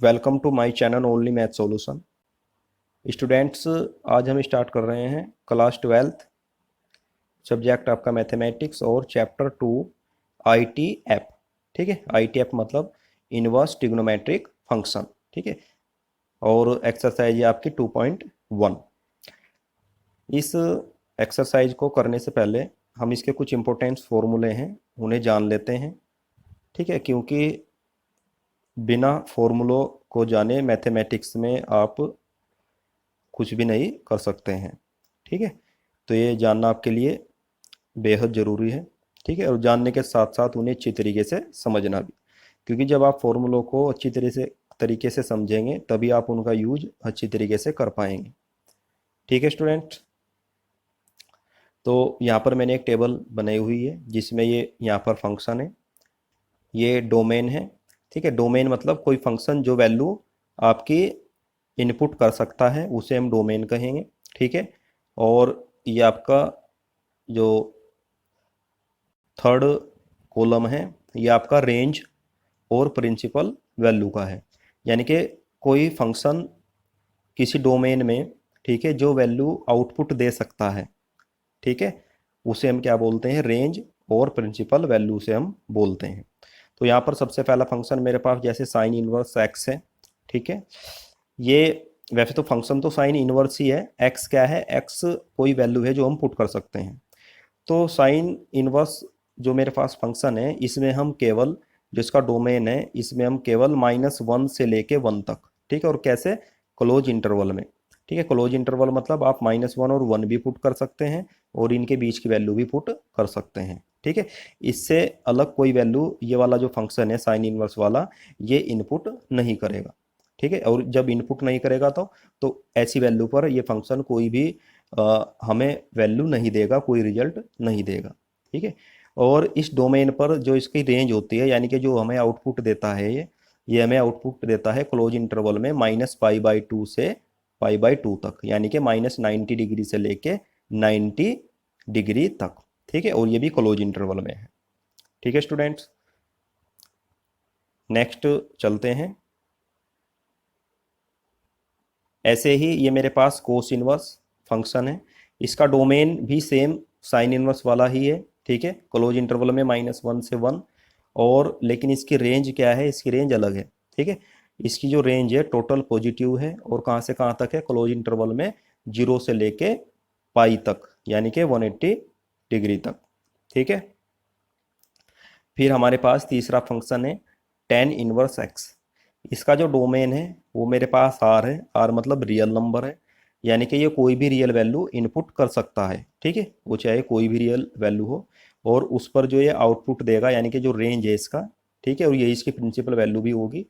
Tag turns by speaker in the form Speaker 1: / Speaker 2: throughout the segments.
Speaker 1: Welcome to my channel only math solution. Students, आज हम start कर रहे हैं क्लास 12th, सब्जेक्ट आपका मैथमेटिक्स और चैप्टर 2 आईटी ऐप। ठीक है, आईटी ऐप मतलब इनवर्स ट्रिग्नोमेट्रिक फंक्शन। ठीक है, और एक्सरसाइज है आपकी 2.1। इस एक्सरसाइज को करने से पहले हम इसके कुछ इंपॉर्टेंट फॉर्मूले हैं उन्हें जान लेते हैं। ठीक है, क्योंकि बिना फॉर्मूलों को जाने मैथमेटिक्स में आप कुछ भी नहीं कर सकते हैं। ठीक है, तो ये जानना आपके लिए बेहद ज़रूरी है। ठीक है, और जानने के साथ साथ उन्हें अच्छी तरीके से समझना भी, क्योंकि जब आप फॉर्मूलों को अच्छी तरीके से समझेंगे तभी आप उनका यूज अच्छी तरीके से कर पाएंगे। ठीक है स्टूडेंट, तो यहाँ पर मैंने एक टेबल बनाई हुई है जिसमें ये यहाँ पर फंक्शन है, ये डोमेन है। ठीक है, डोमेन मतलब कोई फंक्शन जो वैल्यू आपकी इनपुट कर सकता है उसे हम डोमेन कहेंगे। ठीक है, और ये आपका जो थर्ड कॉलम है ये आपका रेंज और प्रिंसिपल वैल्यू का है, यानी कि कोई फंक्शन किसी डोमेन में, ठीक है, जो वैल्यू आउटपुट दे सकता है, ठीक है, उसे हम क्या बोलते हैं, रेंज और प्रिंसिपल वैल्यू से हम बोलते हैं। तो यहाँ पर सबसे पहला फंक्शन मेरे पास जैसे साइन इनवर्स एक्स है। ठीक है, ये वैसे तो फंक्शन तो साइन इनवर्स ही है। एक्स क्या है, एक्स कोई वैल्यू है जो हम पुट कर सकते हैं। तो साइन इनवर्स जो मेरे पास फंक्शन है इसमें हम केवल, जो इसका डोमेन है इसमें हम केवल -1 से लेके 1 तक, ठीक है, और कैसे, क्लोज इंटरवल में। ठीक है, क्लोज इंटरवल मतलब आप -1 और 1 भी पुट कर सकते हैं और इनके बीच की वैल्यू भी पुट कर सकते हैं। ठीक है, इससे अलग कोई वैल्यू ये वाला जो फंक्शन है साइन इनवर्स वाला, ये इनपुट नहीं करेगा। ठीक है, और जब इनपुट नहीं करेगा तो ऐसी वैल्यू पर ये फंक्शन कोई भी हमें वैल्यू नहीं देगा, कोई रिजल्ट नहीं देगा। ठीक है, और इस डोमेन पर जो इसकी रेंज होती है, यानी कि जो हमें आउटपुट देता है, ये हमें आउटपुट देता है क्लोज इंटरवल में -π/2 से π/2 तक, यानी कि -90 डिग्री से लेके 90 डिग्री तक। ठीक है, और ये भी क्लोज इंटरवल में है। ठीक है स्टूडेंट्स, नेक्स्ट चलते हैं। ऐसे ही ये मेरे पास कोस इनवर्स फंक्शन है, इसका डोमेन भी सेम साइन इनवर्स वाला ही है। ठीक है, क्लोज इंटरवल में -1 से 1, और लेकिन इसकी रेंज क्या है, इसकी रेंज अलग है। ठीक है, इसकी जो रेंज है टोटल पॉजिटिव है, और कहाँ से कहाँ तक है, क्लोज इंटरवल में 0 से लेके पाई तक, यानी कि 180 डिग्री तक। ठीक है, फिर हमारे पास तीसरा फंक्शन है tan इनवर्स एक्स। इसका जो डोमेन है वो मेरे पास आर है, आर मतलब रियल नंबर है, यानी कि ये कोई भी रियल वैल्यू इनपुट कर सकता है। ठीक है, वो चाहे कोई भी रियल वैल्यू हो, और उस पर जो ये आउटपुट देगा, यानी कि जो रेंज है इसका, ठीक है, और ये इसकी प्रिंसिपल वैल्यू भी होगी,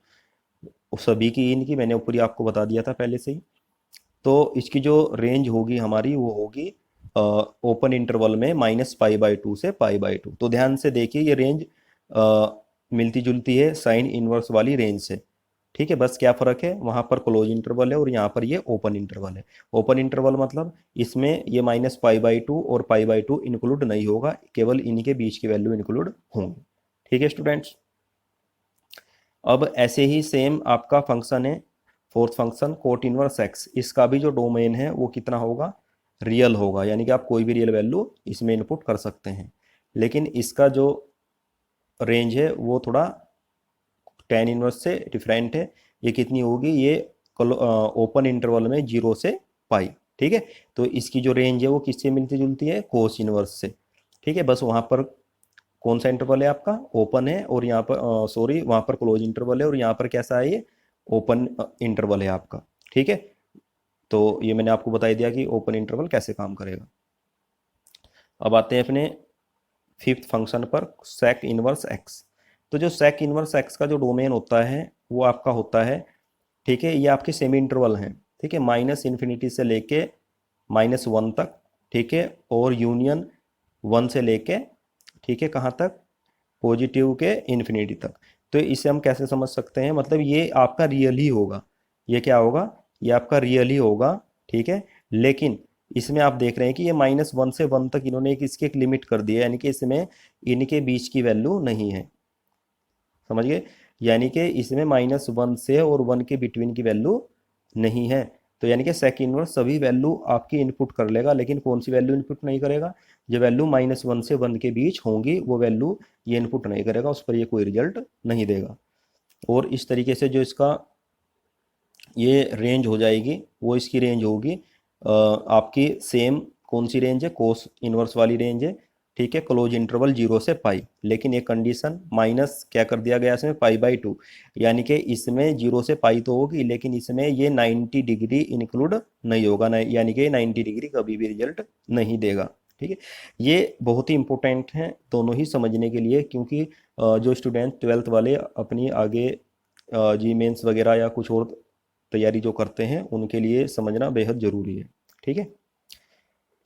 Speaker 1: सभी की इनकी मैंने ऊपर ही आपको बता दिया था पहले से ही। तो इसकी जो रेंज होगी हमारी वो होगी ओपन इंटरवल में -π/2 से π/2। तो ध्यान से देखिए ये रेंज मिलती जुलती है साइन इनवर्स वाली रेंज से। ठीक है, बस क्या फ़र्क है, वहाँ पर क्लोज इंटरवल है और यहाँ पर ये ओपन इंटरवल है। ओपन इंटरवल मतलब इसमें ये -π/2 और π/2 इंक्लूड नहीं होगा, केवल इन्हीं के बीच की वैल्यू इंक्लूड होंगी। ठीक है स्टूडेंट्स, अब ऐसे ही सेम आपका फंक्शन है, fourth function cot inverse x. इसका भी जो डोमेन है वो कितना होगा, रियल होगा, यानी कि आप कोई भी रियल वैल्यू इसमें इनपुट कर सकते हैं। लेकिन इसका जो रेंज है वो थोड़ा tan इनवर्स से डिफरेंट है। ये कितनी होगी, ये ओपन इंटरवल में 0 से पाई। ठीक है, तो इसकी जो रेंज है वो किससे मिलती जुलती है, कोस इनवर्स से। ठीक है, बस वहाँ पर कौन सा इंटरवल है आपका, ओपन है, और यहाँ पर सॉरी वहाँ पर क्लोज इंटरवल है, और यहाँ पर कैसा है, ये ओपन इंटरवल है आपका। ठीक है, तो ये मैंने आपको बता दिया कि ओपन इंटरवल कैसे काम करेगा। अब आते हैं अपने फिफ्थ फंक्शन पर, सेक इनवर्स एक्स। तो जो सेक इनवर्स एक्स का जो डोमेन होता है वो आपका होता है, ठीक है, ये आपके सेमी इंटरवल हैं। ठीक है, -∞ से लेके -1 तक। ठीक है, और यूनियन 1 से लेके, ठीक है, कहाँ तक, पॉजिटिव के इन्फिनिटी तक। तो इसे हम कैसे समझ सकते हैं, मतलब ये आपका रियल ही होगा, ये क्या होगा, ये आपका रियल ही होगा। ठीक है, लेकिन इसमें आप देख रहे हैं कि ये -1 से 1 तक इन्होंने इसकी एक लिमिट कर दी है, यानी कि इसमें इनके बीच की वैल्यू नहीं है। समझ गए, यानी कि इसमें -1 से और 1 के बिटवीन की वैल्यू नहीं है। तो यानी कि सेक इनवर्स सभी वैल्यू आपकी इनपुट कर लेगा, लेकिन कौन सी वैल्यू इनपुट नहीं करेगा? जो वैल्यू -1 से 1 के बीच होंगी वो वैल्यू ये इनपुट नहीं करेगा, उस पर ये कोई रिजल्ट नहीं देगा। और इस तरीके से जो इसका ये रेंज हो जाएगी वो इसकी रेंज होगी आपकी सेम कौन सी रेंज है? कोस इनवर्स वाली रेंज है, ठीक है, क्लोज इंटरवल 0 से पाई। लेकिन एक कंडीशन माइनस क्या कर दिया गया इसमें, π/2, यानी कि इसमें 0 से पाई तो होगी लेकिन इसमें ये 90 डिग्री इंक्लूड नहीं होगा, यानी कि 90 डिग्री कभी भी रिजल्ट नहीं देगा, ठीक है। ये बहुत ही इंपॉर्टेंट है दोनों ही समझने के लिए, क्योंकि जो स्टूडेंट 12th वाले अपनी आगे जी मेंस वगैरह या कुछ और तैयारी जो करते हैं उनके लिए समझना बेहद ज़रूरी है, ठीक है।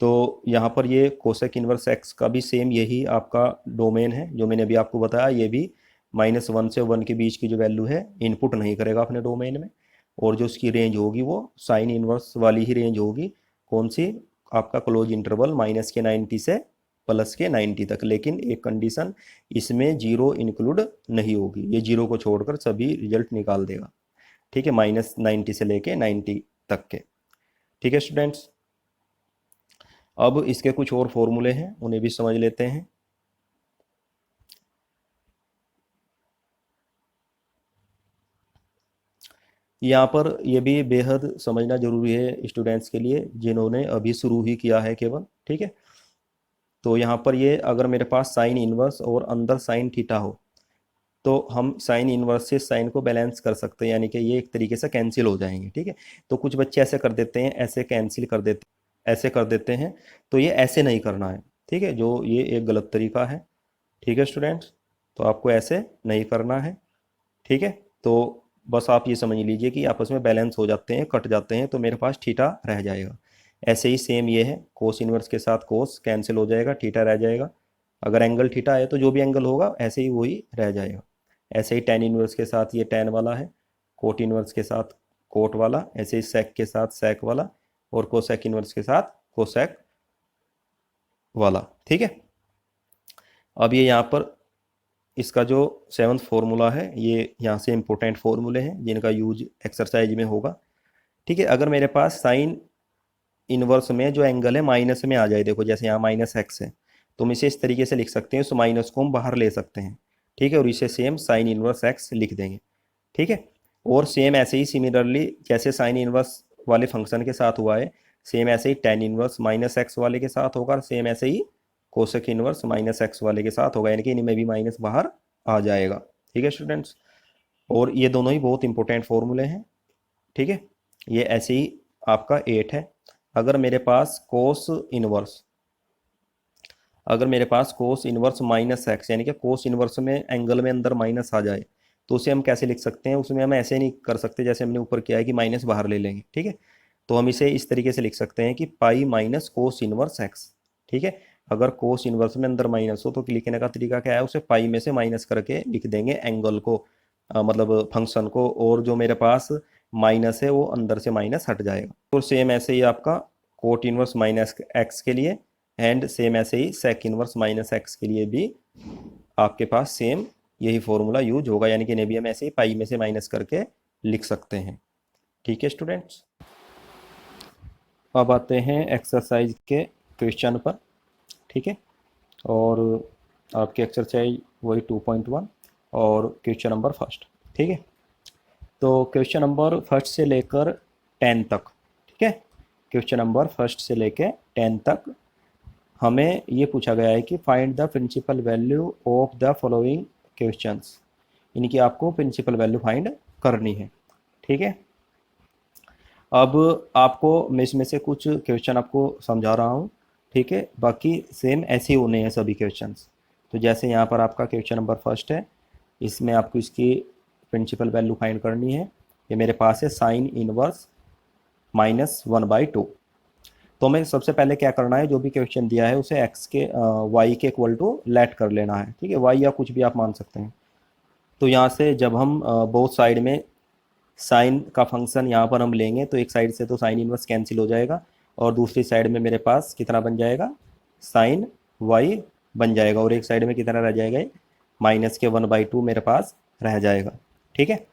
Speaker 1: तो यहाँ पर ये कोसेक इनवर्स एक्स का भी सेम यही आपका डोमेन है जो मैंने अभी आपको बताया, ये भी -1 से 1 के बीच की जो वैल्यू है इनपुट नहीं करेगा अपने डोमेन में, और जो उसकी रेंज होगी वो साइन इनवर्स वाली ही रेंज होगी। कौन सी? आपका क्लोज इंटरवल -90 से +90 तक। लेकिन एक कंडीशन, इसमें 0 इंक्लूड नहीं होगी, ये 0 को छोड़कर सभी रिजल्ट निकाल देगा, ठीक है, -90 से लेके 90 तक के, ठीक है स्टूडेंट्स। अब इसके कुछ और फॉर्मूले हैं, उन्हें भी समझ लेते हैं। यहाँ पर ये भी बेहद समझना जरूरी है स्टूडेंट्स के लिए जिन्होंने अभी शुरू ही किया है केवल, ठीक है। तो यहाँ पर ये अगर मेरे पास साइन इनवर्स और अंदर साइन थीटा हो तो हम साइन इनवर्स से साइन को बैलेंस कर सकते हैं, यानी कि ये एक तरीके से कैंसिल हो जाएंगे, ठीक है। तो कुछ बच्चे ऐसे कर देते हैं, ऐसे कैंसिल कर देते, ऐसे कर देते हैं, तो ये ऐसे नहीं करना है, ठीक है, जो ये एक गलत तरीका है, ठीक है स्टूडेंट्स। तो आपको ऐसे नहीं करना है, ठीक है। तो बस आप ये समझ लीजिए कि आपस में बैलेंस हो जाते हैं, कट जाते हैं, तो मेरे पास थीटा रह जाएगा। ऐसे ही सेम ये है, कोस इनवर्स के साथ कोस कैंसिल हो जाएगा, थीटा रह जाएगा। अगर एंगल थीटा है तो जो भी एंगल होगा ऐसे ही वही रह जाएगा। ऐसे ही टेन इनवर्स के साथ ये टेन वाला है, कोट इनवर्स के साथ कोट वाला, ऐसे ही सेक के साथ सेक वाला, और कोसेक इनवर्स के साथ कोसेक वाला, ठीक है। अब ये यहाँ पर इसका जो 7th फॉर्मूला है, ये यहाँ से इंपॉर्टेंट फॉर्मूले हैं जिनका यूज एक्सरसाइज में होगा, ठीक है। अगर मेरे पास साइन इनवर्स में जो एंगल है माइनस में आ जाए, देखो जैसे यहाँ -x है, तो हम इसे इस तरीके से लिख सकते हैं, उस माइनस को हम बाहर ले सकते हैं, ठीक है, और इसे सेम साइन इनवर्स x लिख देंगे, ठीक है। और सेम ऐसे ही सिमिलरली जैसे साइन इनवर्स वाले फंक्शन के साथ हुआ है, सेम ऐसे ही टेन इनवर्स -x वाले के साथ होगा, और सेम ऐसे ही कोसेक इनवर्स -x वाले के साथ होगा, यानी कि इनमें भी माइनस बाहर आ जाएगा, ठीक है स्टूडेंट्स। और ये दोनों ही बहुत इंपॉर्टेंट फॉर्मूले हैं, ठीक है। ये ऐसे ही आपका 8 है। अगर मेरे पास कोस इनवर्स -x, यानी कि कोस इनवर्स में एंगल में अंदर माइनस आ जाए, तो उसे हम कैसे लिख सकते हैं? उसमें हम ऐसे नहीं कर सकते जैसे हमने ऊपर किया है कि माइनस बाहर ले लेंगे, ठीक है। तो हम इसे इस तरीके से लिख सकते हैं कि pi minus cos inverse x, ठीक है। अगर कोस इनवर्स में अंदर माइनस हो तो लिखने का तरीका क्या है? उसे पाई में से माइनस करके लिख देंगे एंगल को, मतलब फंक्शन को, और जो मेरे पास माइनस है वो अंदर से माइनस हट जाएगा। और सेम ऐसे ही आपका कोट इनवर्स -x के लिए, एंड सेम ऐसे ही सेक इनवर्स -x के लिए भी आपके पास सेम यही फॉर्मूला यूज होगा, यानी कि इन्हें भी हम ऐसे ही पाई में से माइनस करके लिख सकते हैं, ठीक है स्टूडेंट्स। अब आते हैं एक्सरसाइज के क्वेश्चन पर, ठीक है। और आपकी एक्सरसाइज वही 2.1 और क्वेश्चन नंबर फर्स्ट, ठीक है। तो क्वेश्चन नंबर फर्स्ट से लेकर 10 तक, ठीक है, क्वेश्चन नंबर फर्स्ट से लेकर 10 तक हमें ये पूछा गया है कि find the principal value of the following questions, इनकी आपको प्रिंसिपल वैल्यू फाइंड करनी है, ठीक है। अब आपको मैं इसमें से कुछ क्वेश्चन आपको समझा रहा हूँ, ठीक है, बाकी सेम ऐसे ही होने हैं सभी क्वेश्चंस। तो जैसे यहाँ पर आपका क्वेश्चन नंबर फर्स्ट है, इसमें आपको इसकी प्रिंसिपल वैल्यू फाइंड करनी है। ये मेरे पास है साइन इनवर्स -1/2। तो हमें सबसे पहले क्या करना है, जो भी क्वेश्चन दिया है उसे x के y के इक्वल टू लेट कर लेना है, ठीक है, y या कुछ भी आप मान सकते हैं। तो यहाँ से जब हम बोथ साइड में साइन का फंक्शन यहाँ पर हम लेंगे तो एक साइड से तो साइन इनवर्स कैंसिल हो जाएगा, और दूसरी साइड में मेरे पास कितना बन जाएगा, साइन y बन जाएगा, और एक साइड में कितना रह जाएगा, -1/2 मेरे पास रह जाएगा, ठीक है।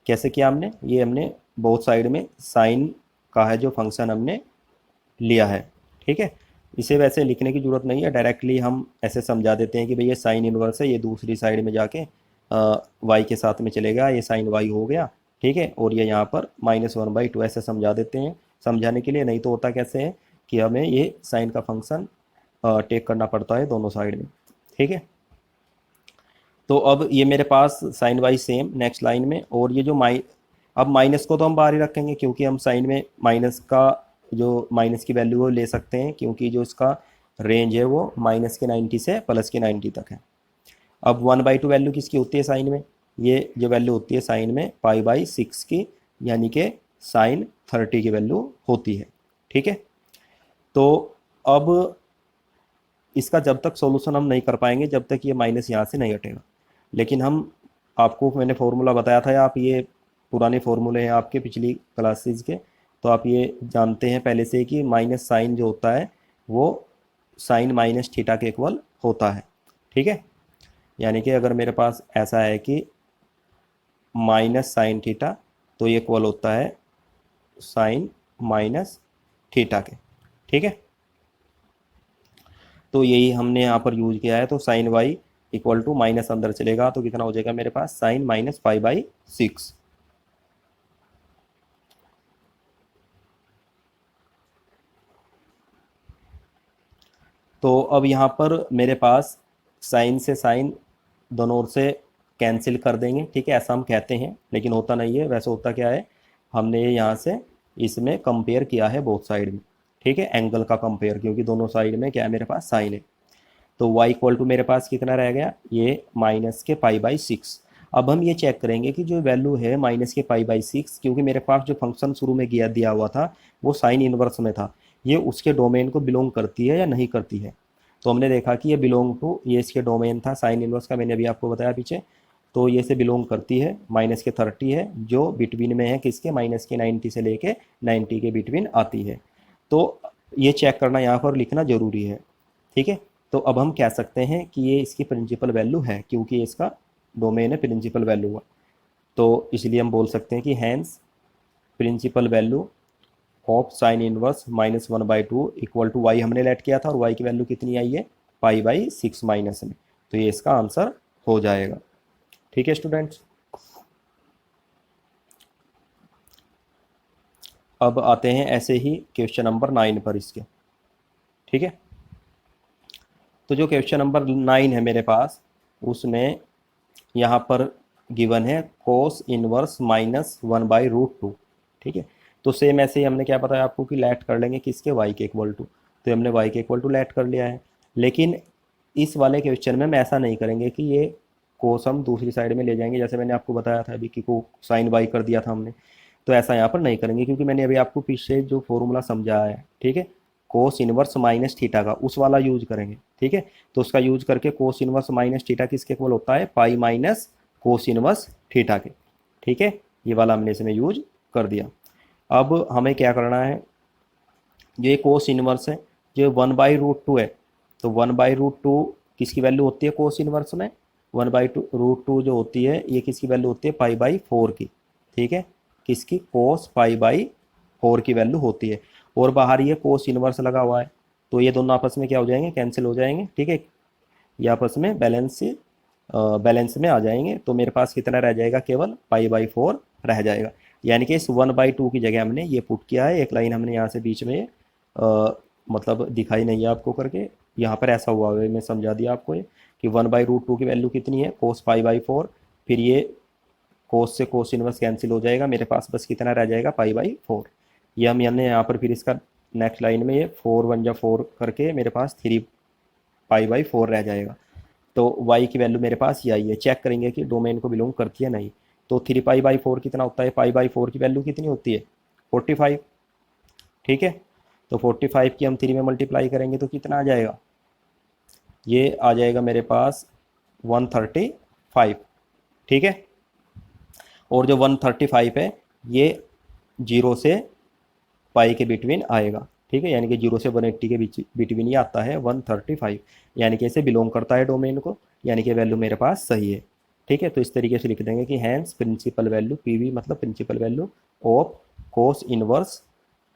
Speaker 1: कैसे किया हमने, ये हमने बोथ साइड में साइन का है जो फंक्शन हमने लिया है, ठीक है। इसे वैसे लिखने की ज़रूरत नहीं है, डायरेक्टली हम ऐसे समझा देते हैं कि भाई ये साइन इनवर्स है, ये दूसरी साइड में जाके वाई के साथ में चलेगा, ये साइन वाई हो गया, ठीक है। और ये यहाँ पर -1/2 ऐसे समझा देते हैं समझाने के लिए। नहीं तो होता कैसे है कि हमें ये साइन का फंक्शन टेक करना पड़ता है दोनों साइड में, ठीक है। तो अब ये मेरे पास sine y same next line में, और ये जो अब माइनस को तो हम बाहर ही रखेंगे क्योंकि हम साइन में माइनस का जो माइनस की वैल्यू वो ले सकते हैं, क्योंकि जो इसका रेंज है वो -90 से +90 तक है। अब 1/2 वैल्यू किसकी होती है साइन में, ये जो वैल्यू होती है साइन में π/6 की, यानी कि साइन 30 की वैल्यू होती है, ठीक है। तो अब इसका जब तक सॉल्यूशन हम नहीं कर पाएंगे जब तक ये माइनस यहाँ से नहीं हटेगा। लेकिन हम आपको मैंने फॉर्मूला बताया था, आप ये पुराने फॉर्मूले हैं आपके पिछली क्लासेस के, तो आप ये जानते हैं पहले से कि माइनस साइन जो होता है वो साइन माइनस थीटा के इक्वल होता है, ठीक है। यानी कि अगर मेरे पास ऐसा है कि माइनस साइन थीटा, तो ये इक्वल होता है साइन माइनस थीटा के, ठीक है। तो यही हमने यहाँ पर यूज किया है। तो sine y equal to minus अंदर चलेगा तो कितना हो जाएगा मेरे पास साइन -π/6। तो अब यहाँ पर मेरे पास साइन से साइन दोनों ओर से कैंसिल कर देंगे, ठीक है, ऐसा हम कहते हैं लेकिन होता नहीं है। वैसे होता क्या है, हमने यहाँ से इसमें कंपेयर किया है बोथ साइड में, ठीक है, एंगल का कंपेयर, क्योंकि दोनों साइड में क्या है मेरे पास साइन है। तो y इक्वल टू मेरे पास कितना रह गया, ये माइनस के π/6। अब हम ये चेक करेंगे कि जो वैल्यू है माइनस के π/6, क्योंकि मेरे पास जो फंक्शन शुरू में दिया हुआ था वो साइन इनवर्स में था, ये उसके डोमेन को बिलोंग करती है या नहीं करती है। तो हमने देखा कि ये बिलोंग टू, ये इसके डोमेन था साइन इनवर्स का, मैंने अभी आपको बताया पीछे। तो ये से बिलोंग करती है, माइनस के 30 है जो बिटवीन में है किसके, माइनस के 90 से लेके 90 के बिटवीन आती है। तो ये चेक करना यहाँ पर लिखना जरूरी है, ठीक है। तो अब हम कह सकते हैं कि ये इसकी प्रिंसिपल वैल्यू है, क्योंकि इसका डोमेन है प्रिंसिपल वैल्यू का। तो इसलिए हम बोल सकते हैं कि hence principal value of sine inverse -1/2 equal to y हमने लेट किया था, और वाई की वैल्यू कितनी आई है π/6 माइनस में। तो ये इसका आंसर हो जाएगा, ठीक है स्टूडेंट्स। अब आते हैं ऐसे ही क्वेश्चन नंबर 9 पर इसके, ठीक है। तो जो क्वेश्चन नंबर 9 है मेरे पास, उसमें यहाँ पर गिवन है कोस इनवर्स -1/√2, ठीक है। तो सेम ऐसे ही हमने क्या बताया आपको कि लेट कर लेंगे किसके, y के इक्वल टू। तो हमने y के इक्वल टू लेट कर लिया है। लेकिन इस वाले क्वेश्चन में हम ऐसा नहीं करेंगे कि ये कोस हम दूसरी साइड में ले जाएंगे, जैसे मैंने आपको बताया था अभी कि को साइन वाई कर दिया था हमने। तो ऐसा यहाँ पर नहीं करेंगे, क्योंकि मैंने अभी आपको पीछे जो फॉर्मूला समझाया है, ठीक है, कोस इनवर्स माइनस थीटा का, उस वाला यूज करेंगे, ठीक है। तो उसका यूज करके कोस इनवर्स माइनस थीटा किसके इक्वल होता है, pi minus cos inverse theta के, ठीक है। ये वाला हमने इसमें यूज कर दिया। अब हमें क्या करना है, ये कोस इनवर्स है, जो 1/√2 है, तो 1/√2 किसकी वैल्यू होती है कोस इनवर्स में, 1/√2 जो होती है ये किसकी वैल्यू होती है π/4 की, ठीक है, किसकी, कोस π/4 की वैल्यू होती है। और बाहर ये कोस इनवर्स लगा हुआ है, तो ये दोनों आपस में क्या हो जाएंगे, कैंसिल हो जाएंगे, ठीक है, ये आपस में बैलेंस में आ जाएंगे। तो मेरे पास कितना रह जाएगा, केवल π/4 रह जाएगा। यानी कि इस 1/2 की जगह हमने ये पुट किया है, एक लाइन हमने यहाँ से बीच में मतलब दिखाई नहीं है आपको करके, यहाँ पर ऐसा हुआ है, मैं समझा दिया आपको ये कि 1/√2 की वैल्यू कितनी है, कोस π/4, फिर ये कोस से कोस इनवर्स कैंसिल हो जाएगा, मेरे पास बस कितना रह जाएगा π/4। ये हमने यहाँ पर फिर इसका नेक्स्ट लाइन में ये 4 1 जा 4 करके मेरे पास 3 π/4 रह जाएगा। तो y की वैल्यू मेरे पास ये आई है, चेक करेंगे कि डोमेन को बिलोंग करती है नहीं। तो 3 π/4 कितना होता है, π/4 की वैल्यू कितनी होती है 45, ठीक है। तो 45 की हम 3 में मल्टीप्लाई करेंगे तो कितना आ जाएगा, ये आ जाएगा मेरे पास 135, ठीक है। और जो 135 है ये 0 से पाई के बिटवीन आएगा, ठीक है, यानी कि 0 से 180 के बिटवीन ये आता है 135, यानी कि इसे बिलोंग करता है डोमेन को, यानी कि वैल्यू मेरे पास सही है, ठीक है। तो इस तरीके से लिख देंगे कि हैंस प्रिंसिपल वैल्यू पी मतलब principal value of cos inverse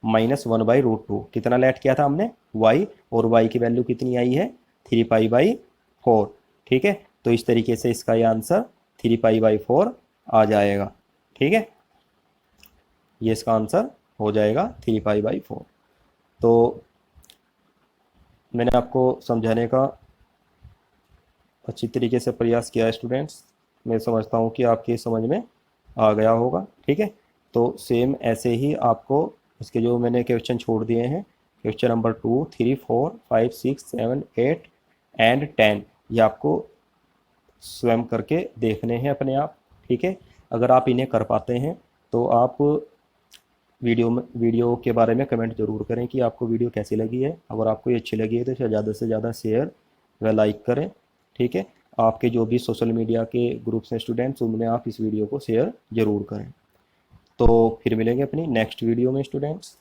Speaker 1: -1/√2 कितना लेट किया था हमने y, और y की वैल्यू कितनी आई है 3π/4। ठीक है, तो इस तरीके से इसका ये आंसर 3π/4 आ जाएगा। ठीक है, ये इसका आंसर हो जाएगा 3π/4। तो मैंने आपको समझाने का अच्छी तरीके से प्रयास किया है स्टूडेंट्स। मैं समझता हूँ कि आपकी समझ में आ गया होगा। ठीक है, तो सेम ऐसे ही आपको इसके जो मैंने क्वेश्चन छोड़ दिए हैं, क्वेश्चन नंबर 2, 3, 4, 5, 6, 7, 8 एंड 10, ये आपको स्वयं करके देखने हैं अपने आप। ठीक है, अगर आप इन्हें कर पाते हैं तो आप वीडियो के बारे में कमेंट ज़रूर करें कि आपको वीडियो कैसी लगी है। अगर आपको ये अच्छी लगी है तो इसे ज़्यादा से ज़्यादा शेयर व लाइक करें। ठीक है, आपके जो भी सोशल मीडिया के ग्रुप्स हैं स्टूडेंट्स, उनमें आप इस वीडियो को शेयर ज़रूर करें। तो फिर मिलेंगे अपनी नेक्स्ट वीडियो में स्टूडेंट्स।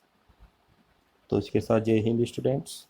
Speaker 1: तो इसके साथ जय हिंद स्टूडेंट्स।